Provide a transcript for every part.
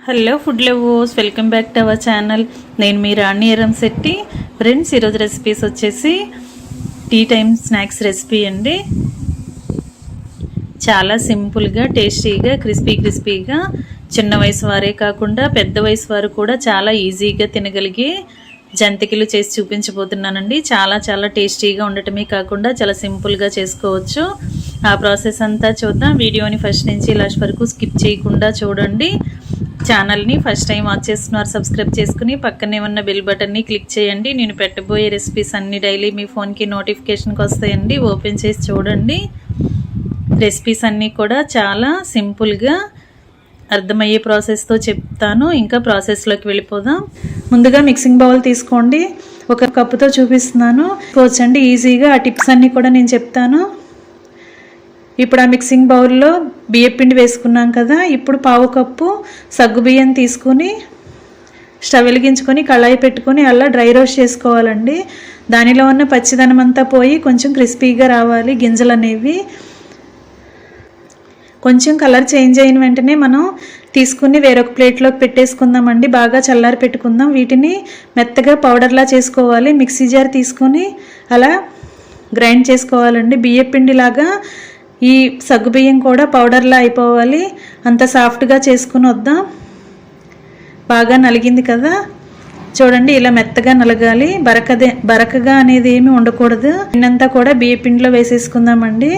Hello food lovers, welcome back to our channel. నేను మీ రాణి Eramsetti. Friends, ఈరోజు recipes వచ్చేసి tea time snacks recipe అండి. చాలా సింపుల్గా, టేస్టీగా, క్రిస్పీగా చిన్న వయసు వారే కాకుండా పెద్ద వయసు వారు కూడా చాలా ఈజీగా తినగలిగే జంతికలు చేసి చూపించబోతున్నానండి. చాలా టేస్టీగా ఉండటమే కాకుండా చాలా సింపుల్గా చేసుకోవచ్చు. ఆ ప్రాసెస్ అంతా చూద్దాం. వీడియోని ఫస్ట్ నుంచి లాస్ట్ వరకు స్కిప్ చేయకుండా చూడండి. ఛానల్ని ఫస్ట్ టైం వాచ్ చేస్తున్నారు, సబ్స్క్రైబ్ చేసుకుని పక్కనే ఉన్న బెల్ బటన్ని క్లిక్ చేయండి. నేను పెట్టబోయే రెసిపీస్ అన్ని డైలీ మీ ఫోన్కి నోటిఫికేషన్కి వస్తాయండి. ఓపెన్ చేసి చూడండి. రెసిపీస్ అన్నీ కూడా చాలా సింపుల్గా అర్థమయ్యే ప్రాసెస్తో చెప్తాను. ఇంకా ప్రాసెస్లోకి వెళ్ళిపోదాం. ముందుగా మిక్సింగ్ బౌల్ తీసుకోండి. ఒక కప్పుతో చూపిస్తున్నాను, వచ్చండి ఈజీగా. ఆ టిప్స్ అన్నీ కూడా నేను చెప్తాను. ఇప్పుడు ఆ మిక్సింగ్ బౌల్లో బియ్యం పిండి వేసుకున్నాం కదా. ఇప్పుడు పావు కప్పు సగ్గు బియ్యం తీసుకుని స్టవ్ వెలిగించుకొని కళాయి పెట్టుకొని అలా డ్రై రోస్ట్ చేసుకోవాలండి. దానిలో ఉన్న పచ్చిదనం అంతా పోయి కొంచెం క్రిస్పీగా రావాలి. గింజలు అనేవి కొంచెం కలర్ చేంజ్ అయిన వెంటనే మనం తీసుకుని వేరొక ప్లేట్లోకి పెట్టేసుకుందామండి. బాగా చల్లారి పెట్టుకుందాం. వీటిని మెత్తగా పౌడర్లా చేసుకోవాలి. మిక్సీ జార్ తీసుకొని అలా గ్రైండ్ చేసుకోవాలండి. బియ్యం పిండిలాగా ఈ సగ్గుబియ్యం కూడా పౌడర్లా అయిపోవాలి. అంత సాఫ్ట్గా చేసుకుని వద్దాం. బాగా నలిగింది కదా, చూడండి ఇలా మెత్తగా నలగాలి. బరకగా అనేది ఏమి ఉండకూడదు. పిండంతా కూడా బియ్యం పిండిలో వేసేసుకుందామండి.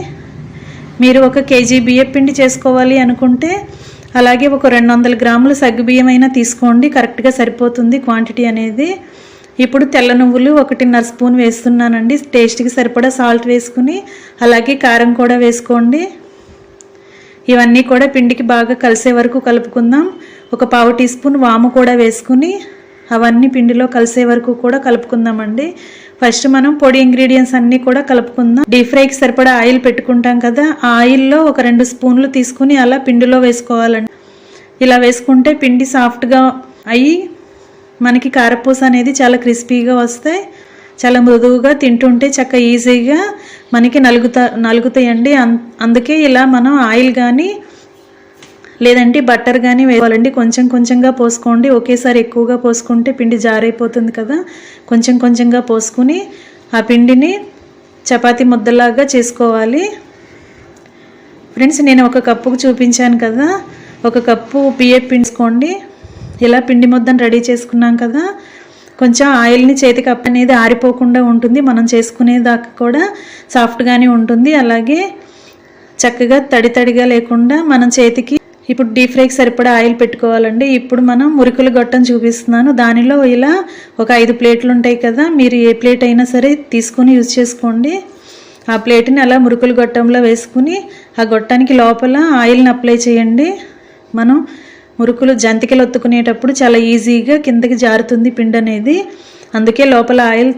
మీరు 1 కేజీ బియ్యం పిండి చేసుకోవాలి అనుకుంటే అలాగే ఒక 200 గ్రాముల సగ్గుబియ్యం అయినా తీసుకోండి. కరెక్ట్గా సరిపోతుంది క్వాంటిటీ అనేది. ఇప్పుడు తెల్ల నువ్వులు 1.5 స్పూన్ వేస్తున్నానండి. టేస్ట్కి సరిపడా సాల్ట్ వేసుకుని అలాగే కారం కూడా వేసుకోండి. ఇవన్నీ కూడా పిండికి బాగా కలిసే వరకు కలుపుకుందాం. ఒక పావు టీ స్పూన్ వాము కూడా వేసుకుని అవన్నీ పిండిలో కలిసే వరకు కూడా కలుపుకుందామండి. ఫస్ట్ మనం పొడి ఇంగ్రీడియంట్స్ అన్నీ కూడా కలుపుకుందాం. డీప్ ఫ్రైకి సరిపడా ఆయిల్ పెట్టుకుంటాం కదా, ఆ ఆయిల్లో ఒక 2 స్పూన్లు తీసుకుని అలా పిండిలో వేసుకోవాలండి. ఇలా వేసుకుంటే పిండి సాఫ్ట్గా అయ్యి మనకి కారపూస అనేది చాలా క్రిస్పీగా వస్తాయి. చాలా మృదువుగా, తింటుంటే చక్క ఈజీగా మనకి నలుగుతాయండి. అందుకే ఇలా మనం ఆయిల్ కానీ లేదంటే బటర్ కానీ వేయాలండి. కొంచెంగా పోసుకోండి. ఒకేసారి ఎక్కువగా పోసుకుంటే పిండి జారైపోతుంది కదా. కొంచెంగా పోసుకుని ఆ పిండిని చపాతీ ముద్దలాగా చేసుకోవాలి. ఫ్రెండ్స్, నేను 1 కప్పుకు చూపించాను కదా, 1 కప్పు బియ్యం పిండుకోండి. ఇలా పిండి ముద్దను రెడీ చేసుకున్నాం కదా. కొంచెం ఆయిల్ని చేతికి అనేది ఆరిపోకుండా ఉంటుంది. మనం చేసుకునేదాకా కూడా సాఫ్ట్గానే ఉంటుంది. అలాగే చక్కగా తడిగా లేకుండా మనం చేతికి ఇప్పుడు డీప్ ఫ్రైకి సరిపడా ఆయిల్ పెట్టుకోవాలండి. ఇప్పుడు మనం మురుకుల గొట్టం చూపిస్తున్నాను. దానిలో ఇలా ఒక 5 ప్లేట్లు ఉంటాయి కదా, మీరు ఏ ప్లేట్ అయినా సరే తీసుకొని యూజ్ చేసుకోండి. ఆ ప్లేట్ని అలా మురుకుల గొట్టంలో వేసుకుని ఆ గొట్టానికి లోపల ఆయిల్ని అప్లై చేయండి. మనం మురుకులు జంతికలు ఒత్తుకునేటప్పుడు చాలా ఈజీగా కిందకి జారుతుంది పిండి అనేది. అందుకే లోపల ఆయిల్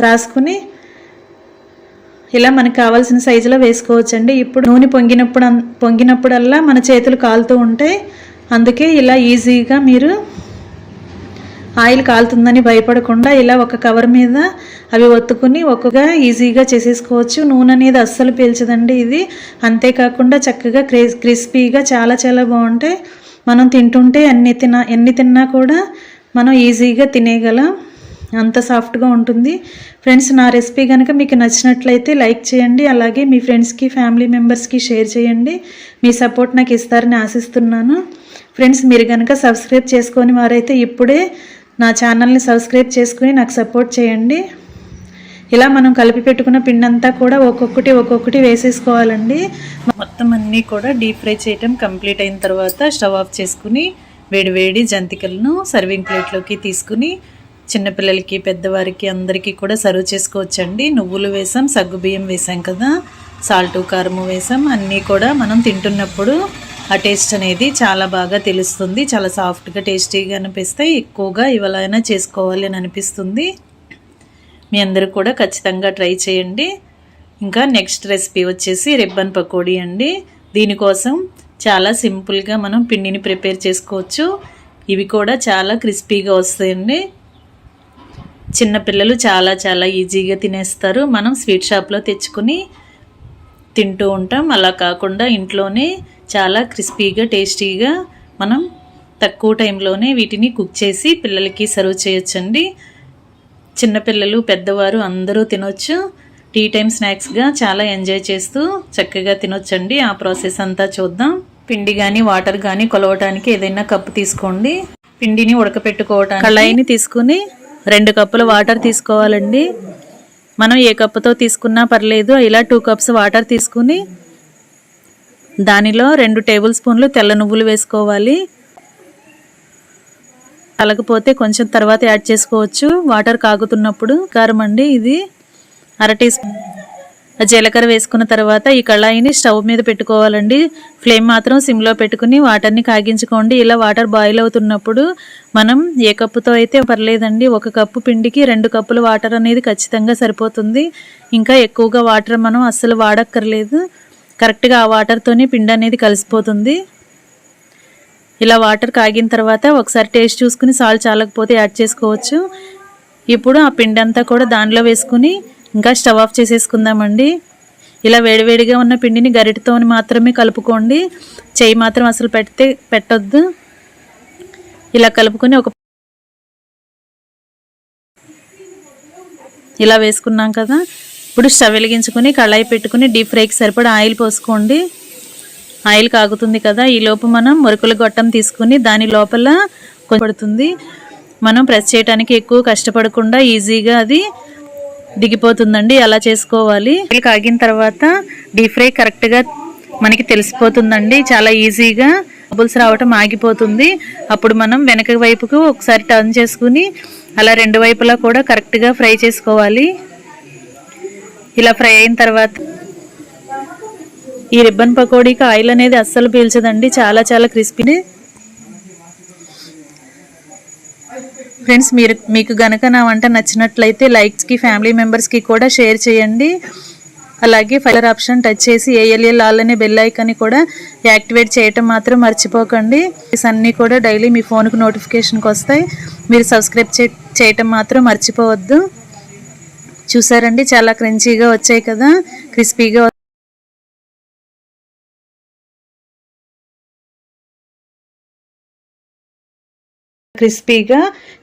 రాసుకుని ఇలా మనకు కావాల్సిన సైజులో వేసుకోవచ్చండి. ఇప్పుడు నూనె పొంగినప్పుడల్లా మన చేతులు కాలుతూ ఉంటాయి. అందుకే ఇలా ఈజీగా మీరు ఆయిల్ కాలుతుందని భయపడకుండా ఇలా ఒక కవర్ మీద అవి ఒత్తుకుని ఒక్కగా ఈజీగా చేసేసుకోవచ్చు. నూనె అనేది అస్సలు పీల్చదండి ఇది. అంతేకాకుండా చక్కగా క్రిస్పీగా చాలా బాగుంటాయి. మనం తింటుంటే ఎన్ని తిన్నా కూడా మనం ఈజీగా తినేయగలం. అంత సాఫ్ట్గా ఉంటుంది. ఫ్రెండ్స్, నా రెసిపీ కనుక మీకు నచ్చినట్లయితే లైక్ చేయండి. అలాగే మీ ఫ్రెండ్స్కి, ఫ్యామిలీ మెంబర్స్కి షేర్ చేయండి. మీ సపోర్ట్ నాకు ఇస్తారని ఆశిస్తున్నాను. ఫ్రెండ్స్, మీరు కనుక సబ్స్క్రైబ్ చేసుకొని వారైతే ఇప్పుడే నా ఛానల్ని సబ్స్క్రైబ్ చేసుకుని నాకు సపోర్ట్ చేయండి. ఇలా మనం కలిపి పెట్టుకున్న పిండి అంతా కూడా ఒక్కొక్కటి వేసేసుకోవాలండి. మొత్తం అన్నీ కూడా డీప్ ఫ్రై చేయటం కంప్లీట్ అయిన తర్వాత స్టవ్ ఆఫ్ చేసుకుని వేడి జంతికలను సర్వింగ్ ప్లేట్లోకి తీసుకుని చిన్నపిల్లలకి, పెద్దవారికి అందరికీ కూడా సర్వ్ చేసుకోవచ్చండి. నువ్వులు వేసాం, సగ్గుబియ్యం వేసాం కదా, సాల్టు కారము వేసాం. అన్నీ కూడా మనం తింటున్నప్పుడు ఆ టేస్ట్ అనేది చాలా బాగా తెలుస్తుంది. చాలా సాఫ్ట్గా, టేస్టీగా అనిపిస్తాయి. ఎక్కువగా ఇవాళైనా చేసుకోవాలి అని అనిపిస్తుంది. మీ అందరూ కూడా ఖచ్చితంగా ట్రై చేయండి. ఇంకా నెక్స్ట్ రెసిపీ వచ్చేసి రిబ్బన్ పకోడీ అండి. దీనికోసం చాలా సింపుల్గా మనం పిండిని ప్రిపేర్ చేసుకోవచ్చు. ఇవి కూడా చాలా క్రిస్పీగా వస్తాయండి. చిన్నపిల్లలు చాలా ఈజీగా తినేస్తారు. మనం స్వీట్ షాప్లో తెచ్చుకొని తింటూ ఉంటాం. అలా కాకుండా ఇంట్లోనే చాలా క్రిస్పీగా టేస్టీగా మనం తక్కువ టైంలోనే వీటిని కుక్ చేసి పిల్లలకి సర్వ్ చేయొచ్చండి. చిన్నపిల్లలు పెద్దవారు అందరూ తినొచ్చు. టీ టైం స్నాక్స్గా చాలా ఎంజాయ్ చేస్తూ చక్కగా తినొచ్చండి. ఆ ప్రాసెస్ అంతా చూద్దాం. పిండి కానీ వాటర్ కానీ కొలవటానికి ఏదైనా కప్పు తీసుకోండి. పిండిని ఉడకపెట్టుకోవటానికి కళాయిని తీసుకుని 2 కప్పుల వాటర్ తీసుకోవాలండి. మనం ఏ కప్పుతో తీసుకున్నా పర్లేదు. ఇలా 2 కప్స్ వాటర్ తీసుకుని దానిలో 2 టేబుల్ స్పూన్లు తెల్ల నువ్వులు వేసుకోవాలి. కలగపోతే కొంచెం తర్వాత యాడ్ చేసుకోవచ్చు వాటర్ కాగుతున్నప్పుడు. కారం అండి ఇది 1/2 టీ స్పూన్. జీలకర్ర వేసుకున్న తర్వాత ఈ కళాయిని స్టవ్ మీద పెట్టుకోవాలండి. ఫ్లేమ్ మాత్రం సిమ్లో పెట్టుకుని వాటర్ని కాగించుకోండి. ఇలా వాటర్ బాయిల్ అవుతున్నప్పుడు మనం ఏ కప్పుతో అయితే పర్లేదండి, 1 కప్పు పిండికి 2 కప్పుల వాటర్ అనేది ఖచ్చితంగా సరిపోతుంది. ఇంకా ఎక్కువగా వాటర్ మనం అస్సలు వాడక్కర్లేదు. కరెక్ట్గా ఆ వాటర్తోనే పిండి అనేది కలిసిపోతుంది. ఇలా వాటర్ కాగిన తర్వాత ఒకసారి టేస్ట్ చూసుకుని సాల్ట్ చాలకపోతే యాడ్ చేసుకోవచ్చు. ఇప్పుడు ఆ పిండి అంతా కూడా దానిలో వేసుకుని ఇంకా స్టవ్ ఆఫ్ చేసేసుకుందామండి. ఇలా వేడివేడిగా ఉన్న పిండిని గరిటెతో మాత్రమే కలుపుకోండి. చెయ్యి మాత్రం అసలు పెట్టొద్దు. ఇలా కలుపుకొని ఇలా వేసుకున్నాం కదా. ఇప్పుడు స్టవ్ వెలిగించుకుని కళాయి పెట్టుకుని డీప్ ఫ్రైకి సరిపడా ఆయిల్ పోసుకోండి. ఆయిల్ కాగుతుంది కదా. ఈలోపు మనం మురుకుల గొట్టం తీసుకుని దాని లోపల పడుతుంది. మనం ప్రెస్ చేయడానికి ఎక్కువ కష్టపడకుండా ఈజీగా అది దిగిపోతుందండి. అలా చేసుకోవాలి. ఆయిల్ కాగిన తర్వాత డీప్ ఫ్రై కరెక్ట్గా మనకి తెలిసిపోతుందండి. చాలా ఈజీగా బబుల్స్ రావటం ఆగిపోతుంది. అప్పుడు మనం వెనక వైపుకు ఒకసారి టర్న్ చేసుకుని అలా 2 వైపులా కూడా కరెక్ట్గా ఫ్రై చేసుకోవాలి. ఇలా ఫ్రై అయిన తర్వాత ఈ రిబ్బన్ పకోడీకి ఆయిల్ అనేది అస్సలు పీల్చదండి. చాలా చాలా క్రిస్పీని. ఫ్రెండ్స్, మీకు గనక నా వంట నచ్చినట్లయితే లైక్స్కి, ఫ్యామిలీ మెంబర్స్కి కూడా షేర్ చేయండి. అలాగే ఫైలర్ ఆప్షన్ టచ్ చేసి ALL ఆల్ అనే బెల్ ఐకాన్ని కూడా యాక్టివేట్ చేయటం మాత్రం మర్చిపోకండి. అన్నీ కూడా డైలీ మీ ఫోన్కి నోటిఫికేషన్కి వస్తాయి. మీరు సబ్స్క్రైబ్ చేయటం మాత్రం మర్చిపోవద్దు. చూసారండి, చాలా క్రంచీగా వచ్చాయి కదా, క్రిస్పీగా. క్రిస్పీగా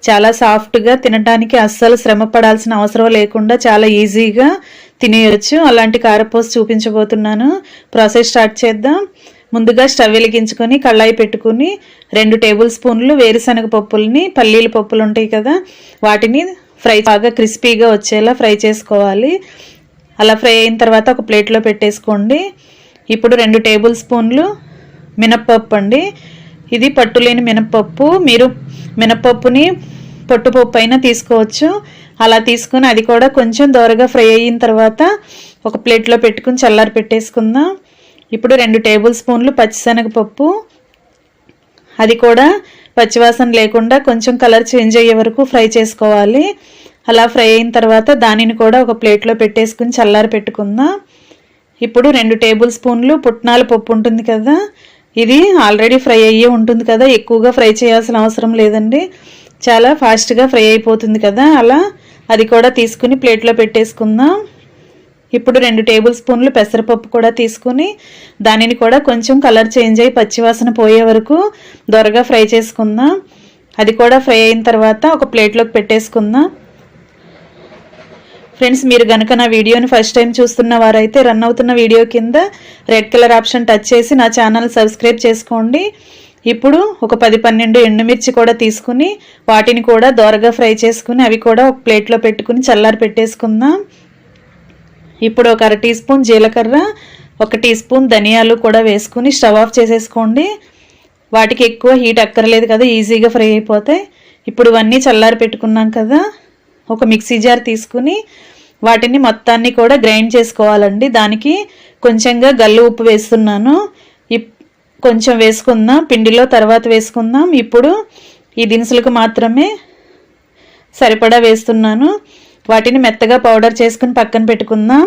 చాలా సాఫ్ట్గా, తినడానికి అస్సలు శ్రమ పడాల్సిన అవసరం లేకుండా చాలా ఈజీగా తినేయచ్చు. అలాంటి కారపూస చూపించబోతున్నాను. ప్రాసెస్ స్టార్ట్ చేద్దాం. ముందుగా స్టవ్ వెలిగించుకొని కళాయి పెట్టుకుని 2 టేబుల్ స్పూన్లు వేరుశనగ పప్పుల్ని, పల్లీల పప్పులు ఉంటాయి కదా, వాటిని బాగా క్రిస్పీగా వచ్చేలా ఫ్రై చేసుకోవాలి. అలా ఫ్రై అయిన తర్వాత ఒక ప్లేట్లో పెట్టేసుకోండి. ఇప్పుడు 2 టేబుల్ స్పూన్లు మినప్పప్పు అండి. ఇది పట్టులేని మినప్పప్పు. మీరు మినప్పప్పుని పొట్టుపప్పు అయినా తీసుకోవచ్చు. అలా తీసుకుని అది కూడా కొంచెం దోరగా ఫ్రై అయిన తర్వాత ఒక ప్లేట్లో పెట్టుకుని చల్లారి పెట్టేసుకుందాం. ఇప్పుడు 2 టేబుల్ స్పూన్లు పచ్చిశనగపప్పు, అది కూడా పచ్చివాసన లేకుండా కొంచెం కలర్ చేంజ్ అయ్యే వరకు ఫ్రై చేసుకోవాలి. అలా ఫ్రై అయిన తర్వాత దానిని కూడా ఒక ప్లేట్లో పెట్టేసుకుని చల్లారి పెట్టుకుందాం. ఇప్పుడు 2 టేబుల్ స్పూన్లు పుట్నాల పప్పు ఉంటుంది కదా, ఇది ఆల్రెడీ ఫ్రై అయ్యి ఉంటుంది కదా, ఎక్కువగా ఫ్రై చేయాల్సిన అవసరం లేదండి, చాలా ఫాస్ట్గా ఫ్రై అయిపోతుంది కదా. అలా అది కూడా తీసుకుని ప్లేట్లో పెట్టేసుకుందాం. ఇప్పుడు 2 టేబుల్ స్పూన్లు పెసరపప్పు కూడా తీసుకుని దానిని కూడా కొంచెం కలర్ చేంజ్ అయ్యి పచ్చివాసన పోయే వరకు దొరగా ఫ్రై చేసుకుందాం. అది కూడా ఫ్రై అయిన తర్వాత ఒక ప్లేట్లోకి పెట్టేసుకుందాం. ఫ్రెండ్స్, మీరు కనుక నా వీడియోని ఫస్ట్ టైం చూస్తున్న వారైతే రన్ అవుతున్న వీడియో కింద రెడ్ కలర్ ఆప్షన్ టచ్ చేసి నా ఛానల్ సబ్స్క్రైబ్ చేసుకోండి. ఇప్పుడు ఒక 10-12 ఎండుమిర్చి కూడా తీసుకుని వాటిని కూడా దోరగా ఫ్రై చేసుకుని అవి కూడా ఒక ప్లేట్లో పెట్టుకుని చల్లారి పెట్టేసుకుందాం. ఇప్పుడు ఒక 1/2 టీ స్పూన్ జీలకర్ర, 1 టీ స్పూన్ ధనియాలు కూడా వేసుకుని స్టవ్ ఆఫ్ చేసేసుకోండి. వాటికి ఎక్కువ హీట్ అక్కర్లేదు కదా, ఈజీగా ఫ్రై అయిపోతాయి. ఇప్పుడు ఇవన్నీ చల్లారి పెట్టుకున్నాం కదా, ఒక మిక్సీ జార్ తీసుకుని వాటిని మొత్తాన్ని కూడా గ్రైండ్ చేసుకోవాలండి. దానికి కొంచెంగా గల్లు ఉప్పు వేస్తున్నాను. కొంచెం వేసుకుందాం, పిండిలో తర్వాత వేసుకుందాం. ఇప్పుడు ఈ దినుసులకు మాత్రమే సరిపడా వేస్తున్నాను. వాటిని మెత్తగా పౌడర్ చేసుకుని పక్కన పెట్టుకుందాం.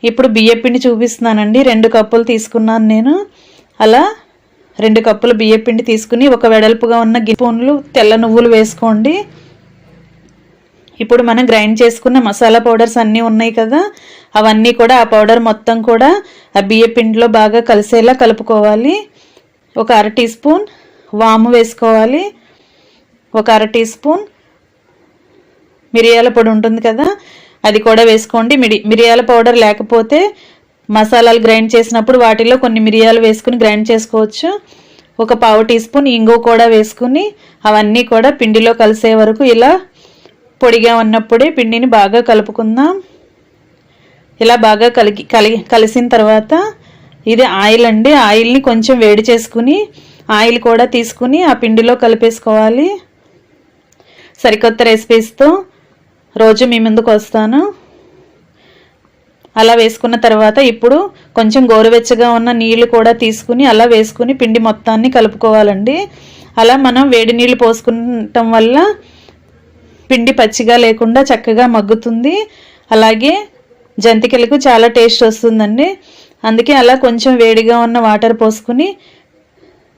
ఇప్పుడు బియ్యపిండి చూపిస్తున్నానండి. 2 కప్పులు తీసుకున్నాను నేను. అలా 2 కప్పులు బియ్యపిండి తీసుకుని ఒక వెడల్పుగా ఉన్న స్పూన్లు తెల్ల నువ్వులు వేసుకోండి. ఇప్పుడు మనం గ్రైండ్ చేసుకున్న మసాలా పౌడర్స్ అన్నీ ఉన్నాయి కదా, అవన్నీ కూడా ఆ పౌడర్ మొత్తం కూడా ఆ బియ్యపిండిలో బాగా కలిసేలా కలుపుకోవాలి. ఒక 1/2 టీ స్పూన్ వాము వేసుకోవాలి, ఒక అర టీ స్పూన్ మిరియాల పొడి ఉంటుంది కదా అది కూడా వేసుకోండి. మిరియాల పౌడర్ లేకపోతే మసాలాలు గ్రైండ్ చేసినప్పుడు వాటిలో కొన్ని మిరియాలు వేసుకుని గ్రైండ్ చేసుకోవచ్చు. ఒక పావు టీ స్పూన్ ఇంగు కూడా వేసుకుని అవన్నీ కూడా పిండిలో కలిసే వరకు ఇలా పొడిగా ఉన్నప్పుడే పిండిని బాగా కలుపుకుందాం. ఇలా బాగా కలిసిన తర్వాత ఇది ఆయిల్ అండి. ఆయిల్ని కొంచెం వేడి చేసుకుని ఆయిల్ కూడా తీసుకుని ఆ పిండిలో కలిపేసుకోవాలి. సరికొత్త రెసిపీస్తో రోజు మీ ముందుకు వస్తాను. అలా వేసుకున్న తర్వాత ఇప్పుడు కొంచెం గోరువెచ్చగా ఉన్న నీళ్లు కూడా తీసుకుని అలా వేసుకుని పిండి మొత్తాన్ని కలుపుకోవాలండి. అలా మనం వేడి నీళ్ళు పోసుకుంటాం వల్ల పిండి పచ్చిగా లేకుండా చక్కగా మగ్గుతుంది. అలాగే జంతికలకు చాలా టేస్ట్ వస్తుందండి. అందుకే అలా కొంచెం వేడిగా ఉన్న వాటర్ పోసుకుని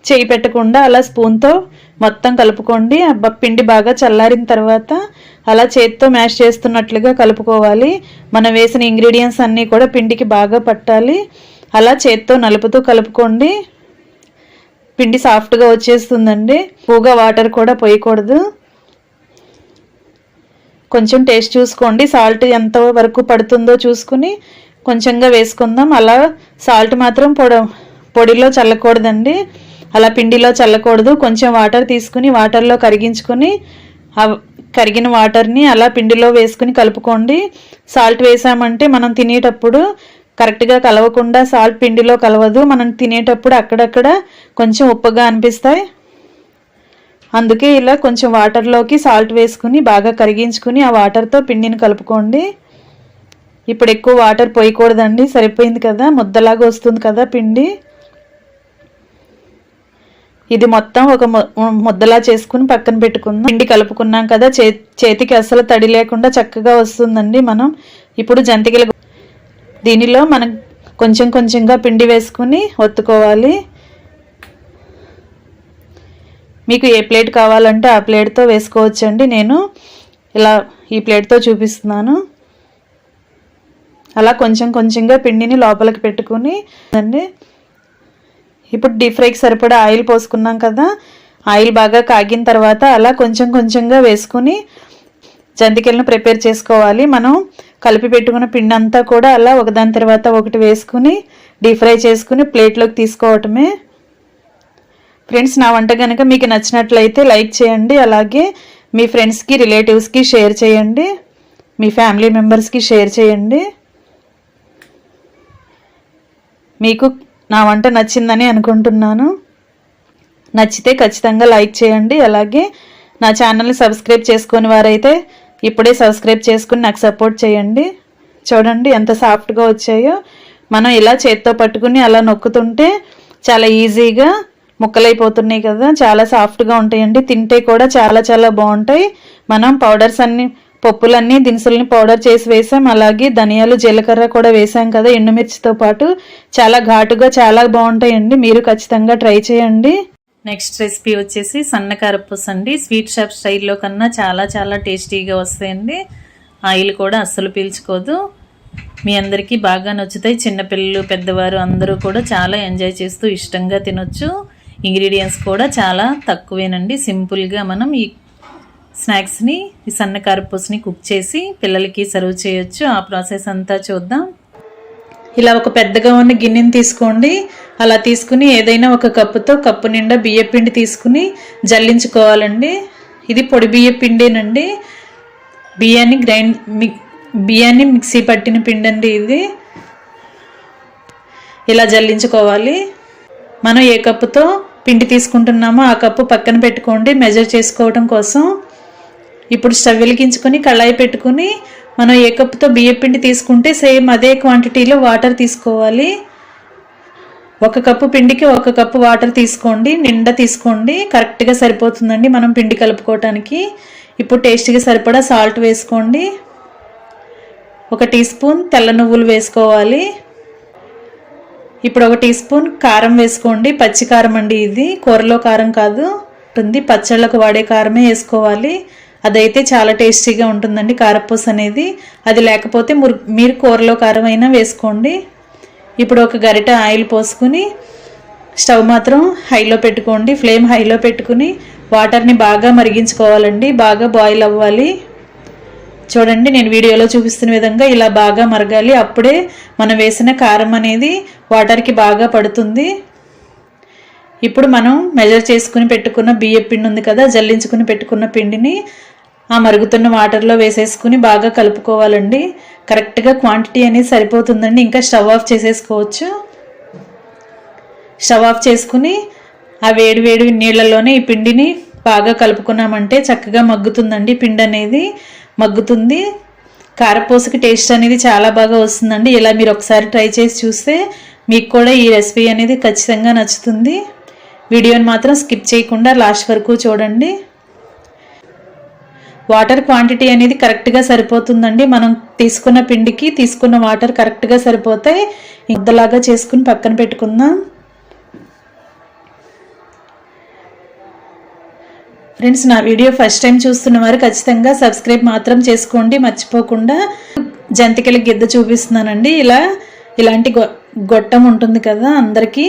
చేయి పెట్టకుండా అలా స్పూన్తో మొత్తం కలుపుకోండి. పిండి బాగా చల్లారిన తర్వాత అలా చేతితో మ్యాష్ చేస్తున్నట్లుగా కలుపుకోవాలి. మనం వేసిన ఇంగ్రీడియంట్స్ అన్నీ కూడా పిండికి బాగా పట్టాలి. అలా చేతితో నలుపుతూ కలుపుకోండి. పిండి సాఫ్ట్గా వచ్చేస్తుందండి. ఎక్కువగా వాటర్ కూడా పోయకూడదు. కొంచెం టేస్ట్ చూసుకోండి. సాల్ట్ ఎంత వరకు పడుతుందో చూసుకుని కొంచెంగా వేసుకుందాం. అలా సాల్ట్ మాత్రం పొడిలో చల్లకూడదండి, అలా పిండిలో చల్లకూడదు. కొంచెం వాటర్ తీసుకుని వాటర్లో కరిగించుకొని కరిగిన వాటర్ని అలా పిండిలో వేసుకుని కలుపుకోండి. సాల్ట్ వేసామంటే మనం తినేటప్పుడు కరెక్ట్గా కలవకుండా సాల్ట్ పిండిలో కలవదు. మనం తినేటప్పుడు అక్కడక్కడ కొంచెం ఉప్పుగా అనిపిస్తాయి. అందుకే ఇలా కొంచెం వాటర్లోకి సాల్ట్ వేసుకుని బాగా కరిగించుకుని ఆ వాటర్తో పిండిని కలుపుకోండి. ఇప్పుడు ఎక్కువ వాటర్ పోయకూడదండి, సరిపోయింది కదా, ముద్దలాగా వస్తుంది కదా పిండి. ఇది మొత్తం ఒక ముద్దలా చేసుకుని పక్కన పెట్టుకుందాం. పిండి కలుపుకున్నాం కదా, చేతికి అసలు తడి లేకుండా చక్కగా వస్తుందండి. మనం ఇప్పుడు జంతికలు దీనిలో మనం కొంచెం కొంచెంగా పిండి వేసుకుని ఒత్తుకోవాలి. మీకు ఏ ప్లేట్ కావాలంటే ఆ ప్లేట్తో వేసుకోవచ్చండి. నేను ఇలా ఈ ప్లేట్తో చూపిస్తున్నాను. అలా కొంచెం కొంచెంగా పిండిని లోపలికి పెట్టుకుని అండి. ఇప్పుడు డీప్ ఫ్రైకి సరిపడా ఆయిల్ పోసుకున్నాం కదా, ఆయిల్ బాగా కాగిన తర్వాత అలా కొంచెం కొంచెంగా వేసుకుని జంతికలను ప్రిపేర్ చేసుకోవాలి. మనం కలిపి పెట్టుకున్న పిండి అంతా కూడా అలా ఒకదాని తర్వాత ఒకటి వేసుకుని డీప్ ఫ్రై చేసుకుని ప్లేట్లోకి తీసుకోవటమే. ఫ్రెండ్స్, నా వంట కనుక మీకు నచ్చినట్లయితే లైక్ చేయండి. అలాగే మీ ఫ్రెండ్స్కి రిలేటివ్స్కి షేర్ చేయండి, మీ ఫ్యామిలీ మెంబర్స్కి షేర్ చేయండి. మీకు నా వంట నచ్చిందని అనుకుంటున్నాను. నచ్చితే ఖచ్చితంగా లైక్ చేయండి. అలాగే నా ఛానల్ని సబ్స్క్రైబ్ చేసుకుని వారైతే ఇప్పుడే సబ్స్క్రైబ్ చేసుకుని నాకు సపోర్ట్ చేయండి. చూడండి ఎంత సాఫ్ట్గా వచ్చాయో. మనం ఇలా చేత్తో పట్టుకుని అలా నొక్కుతుంటే చాలా ఈజీగా ముక్కలైపోతున్నాయి కదా, చాలా సాఫ్ట్గా ఉంటాయండి. తింటే కూడా చాలా చాలా బాగుంటాయి. మనం పప్పులన్నీ దినుసులని పౌడర్ చేసి వేసాం. అలాగే ధనియాలు జీలకర్ర కూడా వేసాం కదా ఎండుమిర్చితో పాటు. చాలా ఘాటుగా చాలా బాగుంటాయండి. మీరు ఖచ్చితంగా ట్రై చేయండి. నెక్స్ట్ రెసిపీ వచ్చేసి సన్న కారపూస అండి. స్వీట్ షాప్ స్టైల్లో కన్నా చాలా చాలా టేస్టీగా వస్తాయండి. ఆయిల్ కూడా అస్సలు పీల్చుకోదు. మీ అందరికీ బాగా నచ్చుతాయి. చిన్నపిల్లలు పెద్దవారు అందరూ కూడా చాలా ఎంజాయ్ చేస్తూ ఇష్టంగా తినొచ్చు. ఇంగ్రీడియంట్స్ కూడా చాలా తక్కువేనండి. సింపుల్గా మనం ఈ స్నాక్స్ని, ఈ సన్న కారపూసని కుక్ చేసి పిల్లలకి సర్వ్ చేయొచ్చు. ఆ ప్రాసెస్ అంతా చూద్దాం. ఇలా ఒక పెద్దగా ఉన్న గిన్నెని తీసుకోండి. అలా తీసుకుని ఏదైనా ఒక కప్పు నిండా బియ్య పిండి తీసుకుని జల్లించుకోవాలండి. ఇది పొడి బియ్య పిండేనండి. బియ్యాన్ని మిక్సీ పట్టిన పిండి అండి ఇది. ఇలా జల్లించుకోవాలి. మనం ఏ కప్పుతో పిండి తీసుకుంటున్నామో ఆ కప్పు పక్కన పెట్టుకోండి మెజర్ చేసుకోవడం కోసం. ఇప్పుడు స్టవ్ వెలిగించుకొని కళాయి పెట్టుకుని మనం ఏ కప్పుతో బియ్య పిండి తీసుకుంటే సేమ్ అదే క్వాంటిటీలో వాటర్ తీసుకోవాలి. ఒక కప్పు పిండికి ఒక కప్పు వాటర్ తీసుకోండి, నిండా తీసుకోండి, కరెక్ట్గా సరిపోతుందండి మనం పిండి కలుపుకోవటానికి. ఇప్పుడు టేస్ట్కి సరిపడా సాల్ట్ వేసుకోండి. 1 టీ స్పూన్ తెల్ల నువ్వులు వేసుకోవాలి. ఇప్పుడు 1 టీ స్పూన్ కారం వేసుకోండి. పచ్చి కారం అండి ఇది, కూరలో కారం కాదు, పచ్చళ్ళకు వాడే కారమే వేసుకోవాలి. అదైతే చాలా టేస్టీగా ఉంటుందండి కారపూస అనేది. అది లేకపోతే మీరు కూరలో కారం అయినా వేసుకోండి. ఇప్పుడు ఒక గరిట ఆయిల్ పోసుకుని స్టవ్ మాత్రం హైలో పెట్టుకోండి. ఫ్లేమ్ హైలో పెట్టుకుని వాటర్ని బాగా మరిగించుకోవాలండి. బాగా బాయిల్ అవ్వాలి. చూడండి, నేను వీడియోలో చూపిస్తున్న విధంగా ఇలా బాగా మరగాలి. అప్పుడే మనం వేసిన కారం అనేది వాటర్కి బాగా పడుతుంది. ఇప్పుడు మనం మెజర్ చేసుకుని పెట్టుకున్న బియ్యం పిండి ఉంది కదా, జల్లించుకుని పెట్టుకున్న పిండిని ఆ మరుగుతున్న వాటర్లో వేసేసుకుని బాగా కలుపుకోవాలండి. కరెక్ట్గా క్వాంటిటీ అనేది సరిపోతుందండి. ఇంకా స్టవ్ ఆఫ్ చేసేసుకోవచ్చు. స్టవ్ ఆఫ్ చేసుకుని ఆ వేడి వేడి నీళ్ళల్లోనే ఈ పిండిని బాగా కలుపుకున్నామంటే చక్కగా మగ్గుతుందండి. పిండి అనేది మగ్గుతుంది. కారపూసకి టేస్ట్ అనేది చాలా బాగా వస్తుందండి. ఇలా మీరు ఒకసారి ట్రై చేసి చూస్తే మీకు కూడా ఈ రెసిపీ అనేది ఖచ్చితంగా నచ్చుతుంది. వీడియోని మాత్రం స్కిప్ చేయకుండా లాస్ట్ వరకు చూడండి. వాటర్ క్వాంటిటీ అనేది కరెక్ట్గా సరిపోతుందండి. మనం తీసుకున్న పిండికి తీసుకున్న వాటర్ కరెక్ట్గా సరిపోతాయి. ముద్దలాగా చేసుకుని పక్కన పెట్టుకుందాం. ఫ్రెండ్స్, నా వీడియో ఫస్ట్ టైం చూస్తున్న వారు ఖచ్చితంగా సబ్స్క్రైబ్ మాత్రం చేసుకోండి మర్చిపోకుండా. జంతికల గిద్ద చూపిస్తున్నానండి. ఇలాంటి గొట్టం ఉంటుంది కదా అందరికీ.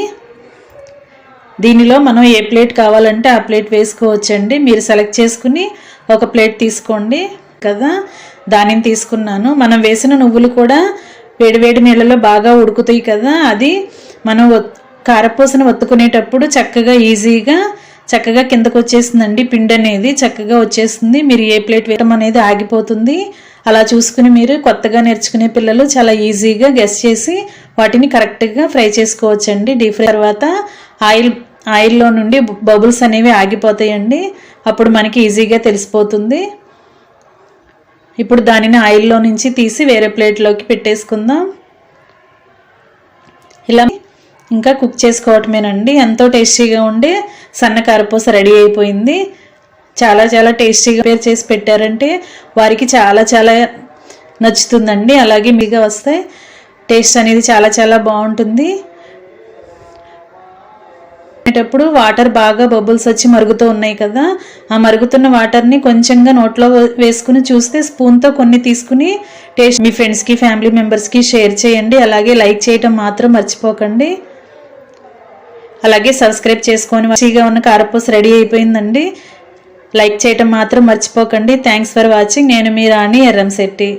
దీనిలో మనం ఏ ప్లేట్ కావాలంటే ఆ ప్లేట్ వేసుకోవచ్చండి. మీరు సెలెక్ట్ చేసుకుని ఒక ప్లేట్ తీసుకోండి కదా. దానిని తీసుకున్నాను. మనం వేసిన నువ్వులు కూడా వేడివేడి నీళ్ళలో బాగా ఉడుకుతాయి కదా. అది మనం కారపూసను ఒత్తుకునేటప్పుడు చక్కగా కిందకు వచ్చేస్తుందండి. పిండి అనేది చక్కగా వచ్చేస్తుంది. మీరు ఏ ప్లేట్ వేయడం అనేది ఆగిపోతుంది. అలా చూసుకుని మీరు కొత్తగా నేర్చుకునే పిల్లలు చాలా ఈజీగా గెస్ చేసి వాటిని కరెక్ట్గా ఫ్రై చేసుకోవచ్చండి. డీప్ ఫ్రై తర్వాత ఆయిల్లో నుండి బబుల్స్ అనేవి ఆగిపోతాయండి. అప్పుడు మనకి ఈజీగా తెలిసిపోతుంది. ఇప్పుడు దానిని ఆయిల్లో నుంచి తీసి వేరే ప్లేట్లోకి పెట్టేసుకుందాం. ఇలా ఇంకా కుక్ చేసుకోవటమేనండి. ఎంతో టేస్టీగా ఉండే సన్న కారపూస రెడీ అయిపోయింది. చాలా చాలా టేస్టీగా ప్రిపేర్ చేసి పెట్టారంటే వారికి చాలా చాలా నచ్చుతుందండి. అలాగే మీగా వస్తే టేస్ట్ అనేది చాలా చాలా బాగుంటుంది. అనేటప్పుడు వాటర్ బాగా బబుల్స్ వచ్చి మరుగుతూ ఉన్నాయి కదా. ఆ మరుగుతున్న వాటర్ని కొంచెంగా నోట్లో వేసుకుని చూస్తే స్పూన్తో కొన్ని తీసుకుని టేస్ట్ మీ ఫ్రెండ్స్కి ఫ్యామిలీ మెంబర్స్కి షేర్ చేయండి. అలాగే లైక్ చేయటం మాత్రం మర్చిపోకండి. అలాగే సబ్స్క్రైబ్ చేసుకొని మంచిగా ఉన్న కారపూస రెడీ అయిపోయిందండి. లైక్ చేయటం మాత్రం మర్చిపోకండి. Thanks for watching. నేను మీ రాణి ఎర్రంశెట్టి.